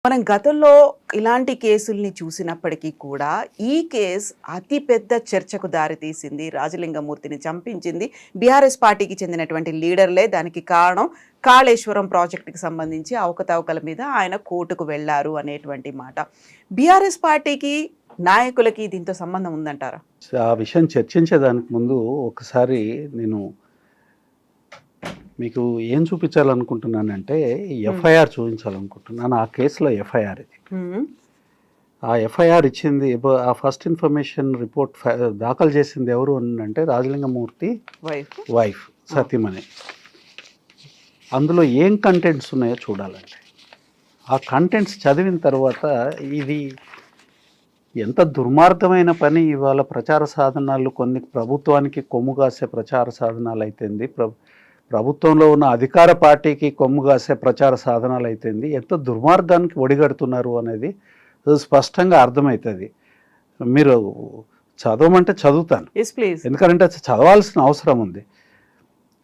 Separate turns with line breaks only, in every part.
మనం గతంలో ఇలాంటి కేసుల్ని చూసినప్పటికీ కూడా ఈ కేసు అతి పెద్ద చర్చకు దారితీసింది. రాజలింగమూర్తిని చంపించింది బీఆర్ఎస్ పార్టీకి చెందినటువంటి లీడర్లే. దానికి కారణం కాళేశ్వరం ప్రాజెక్టుకి సంబంధించి అవకతవకల మీద ఆయన కోర్టుకు వెళ్ళారు అనేటువంటి మాట. బీఆర్ఎస్ పార్టీకి నాయకులకి దీంతో సంబంధం ఉందంటారా?
ఆ విషయం చర్చించేదానికి ముందు ఒకసారి నేను మీకు ఏం చూపించాలనుకుంటున్నానంటే ఎఫ్ఐఆర్ చూపించాలనుకుంటున్నాను. ఆ కేసులో ఎఫ్ఐఆర్ ఇది. ఆ ఎఫ్ఐఆర్ ఇచ్చింది, ఆ ఫస్ట్ ఇన్ఫర్మేషన్ రిపోర్ట్ దాఖలు చేసింది ఎవరు అంటే రాజలింగమూర్తి వైఫ్ సతీమణి. అందులో ఏం కంటెంట్స్ ఉన్నాయో చూడాలండి. ఆ కంటెంట్స్ చదివిన తర్వాత ఇది ఎంత దుర్మార్గమైన పని. ఇవాళ ప్రచార సాధనాలు కొన్ని ప్రభుత్వానికి కొమ్ము కాసే ప్రచార సాధనాలు అయితేంది, ప్రభుత్వంలో ఉన్న అధికార పార్టీకి కొమ్ము కాసే ప్రచార సాధనాలు అయితేంది, ఎంత దుర్మార్గానికి ఒడిగడుతున్నారు అనేది స్పష్టంగా అర్థమవుతుంది. మీరు చదవమంటే చదువుతాను, ఎందుకంటే చదవాల్సిన అవసరం ఉంది.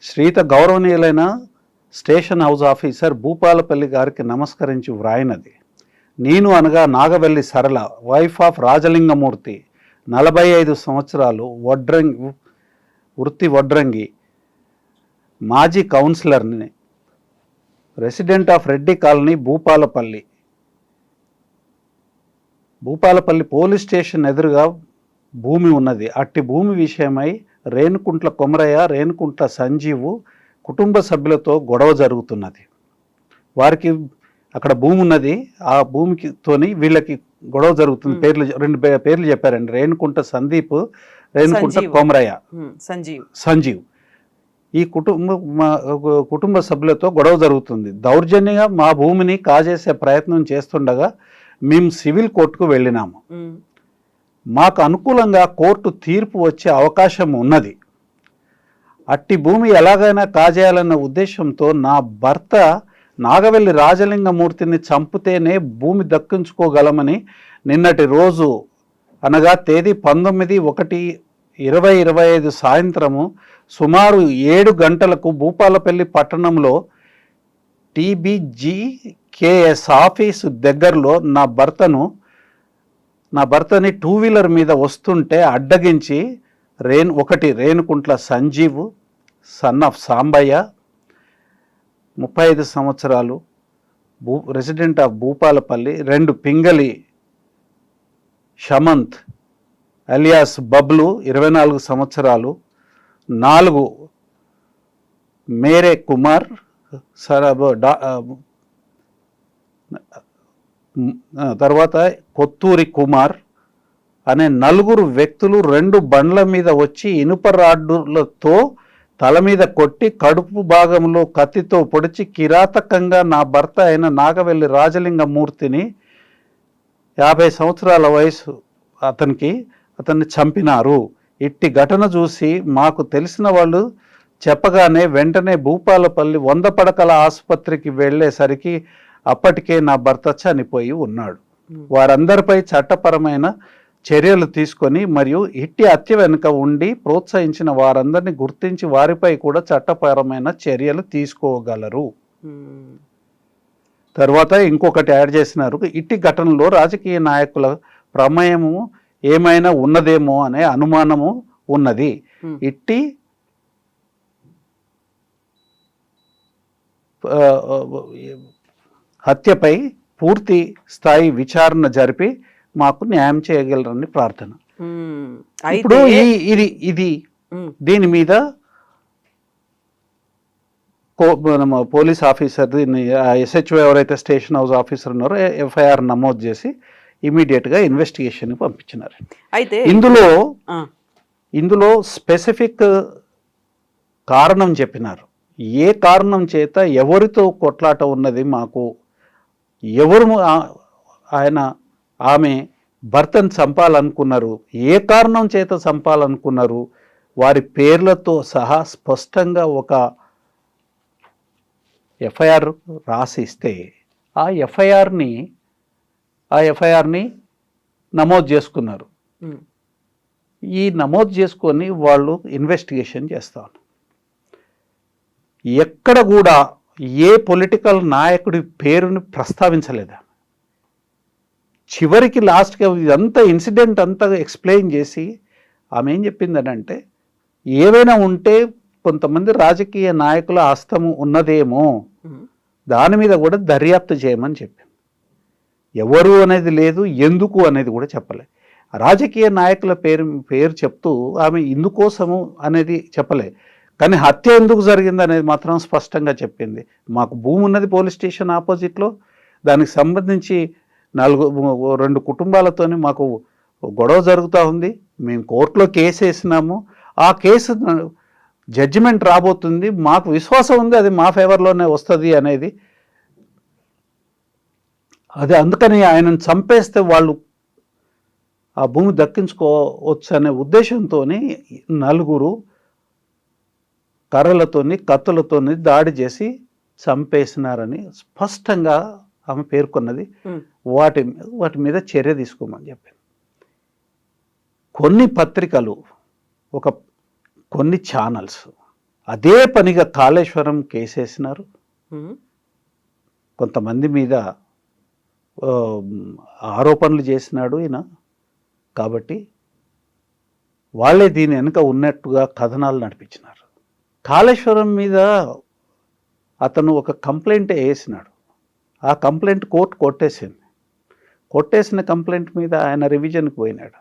శ్రీత గౌరవనీయులైన స్టేషన్ హౌస్ ఆఫీసర్ భూపాలపల్లి గారికి నమస్కరించి వ్రాయినది. నేను అనగా నాగవెల్లి సరళ, వైఫ్ ఆఫ్ రాజలింగమూర్తి, 45 సంవత్సరాలు, వృత్తి వడ్రంగి, మాజీ కౌన్సిలర్ని, resident of Reddy colony, Bhupalpally police station ఎదురుగా భూమి ఉన్నది. అట్టి భూమి విషయమై రేణుకుంట్ల కొమరయ్య, రేణుకుంట్ల సంజీవు కుటుంబ సభ్యులతో గొడవ జరుగుతున్నది. వారికి అక్కడ భూమి ఉన్నది, ఆ భూమితోని వీళ్ళకి గొడవ జరుగుతుంది. రెండు పేర్లు చెప్పారండి, రేణుకుంట సందీప్, రేణుకుంట కొమరయ్య, సంజీవ్. ఈ కుటుంబ సభ్యులతో గొడవ జరుగుతుంది. దౌర్జన్యంగా మా భూమిని కాజేసే ప్రయత్నం చేస్తుండగా మేము సివిల్ కోర్టుకు వెళ్ళినాము. మాకు అనుకూలంగా కోర్టు తీర్పు వచ్చే అవకాశం ఉన్నది. అట్టి భూమి ఎలాగైనా కాజేయాలన్న ఉద్దేశంతో నా భర్త నాగవెల్లి రాజలింగమూర్తిని చంపితేనే భూమి దక్కించుకోగలమని నిన్నటి రోజు అనగా తేదీ 19/1/2025 సాయంత్రము సుమారు 7 గంటలకు భూపాలపల్లి పట్టణంలో TBGKS ఆఫీసు దగ్గరలో నా భర్తని 2 వీలర్ మీద వస్తుంటే అడ్డగించి రేణుకుంట్ల సంజీవ్ సన్ ఆఫ్ సాంబయ్య, 35 సంవత్సరాలు, resident of Bhupalpally, 2 Pingali Shamanth alias Bablu, 24 సంవత్సరాలు, 4 మేరే కుమార్, తర్వాత కొత్తూరి కుమార్ అనే 4 వ్యక్తులు 2 బండ్ల మీద వచ్చి ఇనుప రాడ్డులతో తల మీద కొట్టి కడుపు భాగంలో కత్తితో పొడిచి కిరాతకంగా నా భర్త అయిన నాగవెల్లి రాజలింగమూర్తిని, 50 సంవత్సరాల వయసు అతన్ని చంపినారు. ఇట్టి ఘటన చూసి మాకు తెలిసిన వాళ్ళు చెప్పగానే వెంటనే భూపాలపల్లి 100 పడకల ఆసుపత్రికి వెళ్ళేసరికి అప్పటికే నా భర్త చనిపోయి ఉన్నాడు. వారందరిపై చట్టపరమైన చర్యలు తీసుకొని మరియు ఇట్టి హత్య వెనుక ఉండి ప్రోత్సహించిన వారందరినీ గుర్తించి వారిపై కూడా చట్టపరమైన చర్యలు తీసుకోగలరు. తర్వాత ఇంకొకటి యాడ్ చేసినారు, ఇట్టి ఘటనలో రాజకీయ నాయకుల ప్రమేయము ఏమైనా ఉన్నదేమో అనే అనుమానము ఉన్నది. ఇట్టి హత్యపై పూర్తి స్థాయి విచారణ జరిపి మాకు న్యాయం చేయగలరని ప్రార్థన. ఇప్పుడు ఇది దీని మీద పోలీస్ ఆఫీసర్, SHO ఎవరైతే స్టేషన్ హౌస్ ఆఫీసర్ ఉన్నారో FIR నమోదు చేసి ఇమీడియట్గా ఇన్వెస్టిగేషన్ పంపించినారు. అయితే ఇందులో స్పెసిఫిక్ కారణం చెప్పినారు. ఏ కారణం చేత ఎవరితో కొట్లాట ఉన్నది, మాకు ఎవరు ఆమె భర్తను చంపాలనుకున్నారు, ఏ కారణం చేత చంపాలనుకున్నారు, వారి పేర్లతో సహా స్పష్టంగా ఒక FIR రాసి ఇస్తే ఆ ఎఫ్ఐఆర్ని నమోదు చేసుకున్నారు. ఈ నమోదు చేసుకొని వాళ్ళు ఇన్వెస్టిగేషన్ చేస్తారు. ఎక్కడ కూడా ఏ పొలిటికల్ నాయకుడి పేరుని ప్రస్తావించలేదు. చివరికి లాస్ట్గా ఇదంతా ఇన్సిడెంట్ అంతా ఎక్స్ప్లెయిన్ చేసి ఆమె ఏం చెప్పిందనంటే, ఏవైనా ఉంటే కొంతమంది రాజకీయ నాయకుల హస్తము ఉన్నదేమో, దాని మీద కూడా దర్యాప్తు చేయమని చెప్పింది. ఎవరు అనేది లేదు, ఎందుకు అనేది కూడా చెప్పలే. రాజకీయ నాయకుల పేరు చెప్తూ ఆమె ఇందుకోసము అనేది చెప్పలే, కానీ హత్య ఎందుకు జరిగింది అనేది మాత్రం స్పష్టంగా చెప్పింది. మాకు భూమి ఉన్నది పోలీస్ స్టేషన్ ఆపోజిట్లో, దానికి సంబంధించి 2 కుటుంబాలతోని మాకు గొడవ జరుగుతూ ఉంది. మేము కోర్టులో కేసు వేసినాము, ఆ కేసు జడ్జిమెంట్ రాబోతుంది, మాకు విశ్వాసం ఉంది అది మా ఫేవర్లోనే వస్తుంది అనేది. అది అందుకని ఆయనను చంపేస్తే వాళ్ళు ఆ భూమి దక్కించుకోవచ్చు అనే ఉద్దేశంతో 4 కర్రలతోని కత్తులతోని దాడి చేసి చంపేసినారని స్పష్టంగా ఆమె పేర్కొన్నది. వాటి మీద చర్య తీసుకోమని చెప్పింది. కొన్ని పత్రికలు, కొన్ని ఛానల్స్ అదే పనిగా కాళేశ్వరం కేసేసినారు. కొంతమంది మీద ఆరోపణలు చేసినాడు ఈయన, కాబట్టి వాళ్ళే దీని వెనుక ఉన్నట్టుగా కథనాలు నడిపించినారు. కాళేశ్వరం మీద అతను ఒక కంప్లైంట్ వేసినాడు. ఆ కంప్లైంట్ కోర్టు కొట్టేసింది. కొట్టేసిన కంప్లైంట్ మీద ఆయన రివిజన్కి పోయినాడు.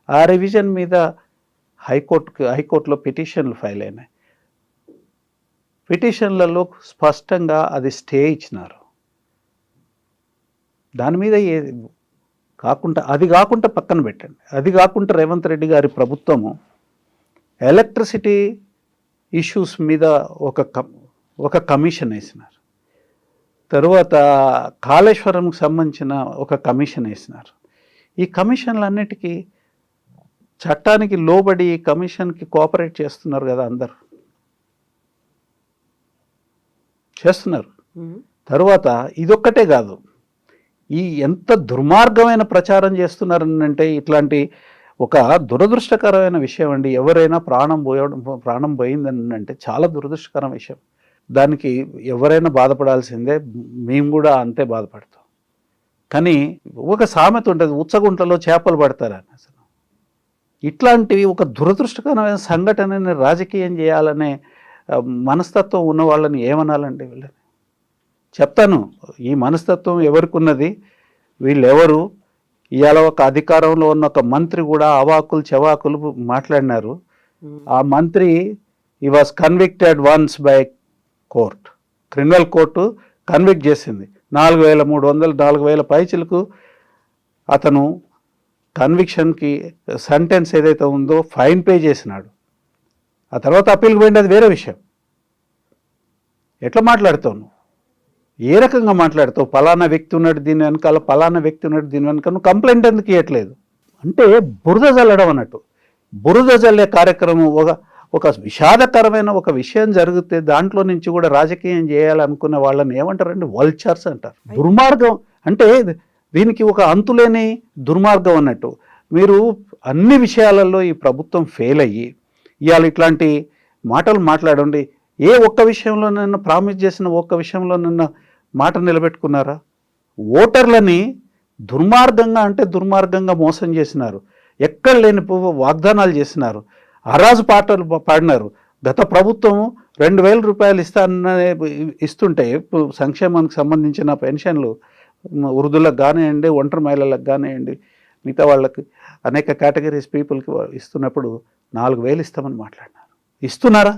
ఆ రివిజన్ మీద హైకోర్టులో పిటిషన్లు ఫైల్ అయినాయి. పిటిషన్లలో స్పష్టంగా అది స్టే ఇచ్చినారు. దాని మీద అది కాకుండా పక్కన పెట్టండి. అది కాకుండా రేవంత్ రెడ్డి గారి ప్రభుత్వము ఎలక్ట్రిసిటీ ఇష్యూస్ మీద ఒక కమిషన్ వేసినారు. తరువాత కాళేశ్వరంకి సంబంధించిన ఒక కమిషన్ వేసినారు. ఈ కమిషన్లన్నిటికీ చట్టానికి లోబడి కమిషన్కి కోఆపరేట్ చేస్తున్నారు కదా, అందరు చేస్తున్నారు. తరువాత ఇదొక్కటే కాదు, ఎంత దుర్మార్గమైన ప్రచారం చేస్తున్నారనంటే, ఇట్లాంటి ఒక దురదృష్టకరమైన విషయం అండి. ఎవరైనా ప్రాణం పోయిందని అంటే చాలా దురదృష్టకరమైన విషయం. దానికి ఎవరైనా బాధపడాల్సిందే, మేము కూడా అంతే బాధపడతాం. కానీ ఒక సామెత ఉంటుంది, ఉచ్చగుంటలో చేపలు పడతారని. అసలు ఇట్లాంటివి ఒక దురదృష్టకరమైన సంఘటనని రాజకీయం చేయాలనే మనస్తత్వం ఉన్న వాళ్ళని ఏమనాలండి? వీళ్ళని చెప్తాను, ఈ మనస్తత్వం ఎవరికి ఉన్నది, వీళ్ళెవరు. ఇవాళ ఒక అధికారంలో ఉన్న ఒక మంత్రి కూడా అవాకులు చెవాకులు మాట్లాడినారు. ఆ మంత్రి ఈ was convicted once by court, criminal court convict చేసింది. 4,300 4,000 పైచిలకు అతను కన్విక్షన్కి సెంటెన్స్ ఏదైతే ఉందో ఫైన్ పే చేసినాడు. ఆ తర్వాత అప్పీల్కి పోయింది, అది వేరే విషయం. ఎట్లా మాట్లాడుతావు నువ్వు? ఏ రకంగా మాట్లాడతావు? పలానా వ్యక్తి ఉన్నాడు దీని వెనకాల, పలానా వ్యక్తి ఉన్నాడు దీని వెనకాల, నువ్వు కంప్లైంట్ ఎందుకు ఇవ్వట్లేదు అంటే బురద జల్లడం అన్నట్టు. బురద జల్లే కార్యక్రమం, ఒక విషాదకరమైన ఒక విషయం జరిగితే దాంట్లో నుంచి కూడా రాజకీయం చేయాలనుకునే వాళ్ళని ఏమంటారండి? వల్చర్స్ అంటారు. దుర్మార్గం అంటే దీనికి ఒక అంతులేని దుర్మార్గం అన్నట్టు. మీరు అన్ని విషయాలలో ఈ ప్రభుత్వం ఫెయిల్ అయ్యి ఇవాళ ఇట్లాంటి మాటలు మాట్లాడండి. ఏ ఒక్క విషయంలోనైనా ప్రామిస్ చేసిన ఒక్క విషయంలోనైనా మాట నిలబెట్టుకున్నారా? ఓటర్లని దుర్మార్గంగా అంటే దుర్మార్గంగా మోసం చేసినారు. ఎక్కడ లేని వాగ్దానాలు చేసినారు. అరాజు పాటలు పాడినారు. గత ప్రభుత్వం 2,000 రూపాయలు ఇస్తుంటే సంక్షేమానికి సంబంధించిన పెన్షన్లు వృద్ధులకు కానివ్వండి, ఒంటరి మహిళలకు కానివ్వండి, మిగతా వాళ్ళకి అనేక కేటగిరీస్ పీపుల్కి ఇస్తున్నప్పుడు 4,000 ఇస్తామని మాట్లాడినారు. ఇస్తున్నారా?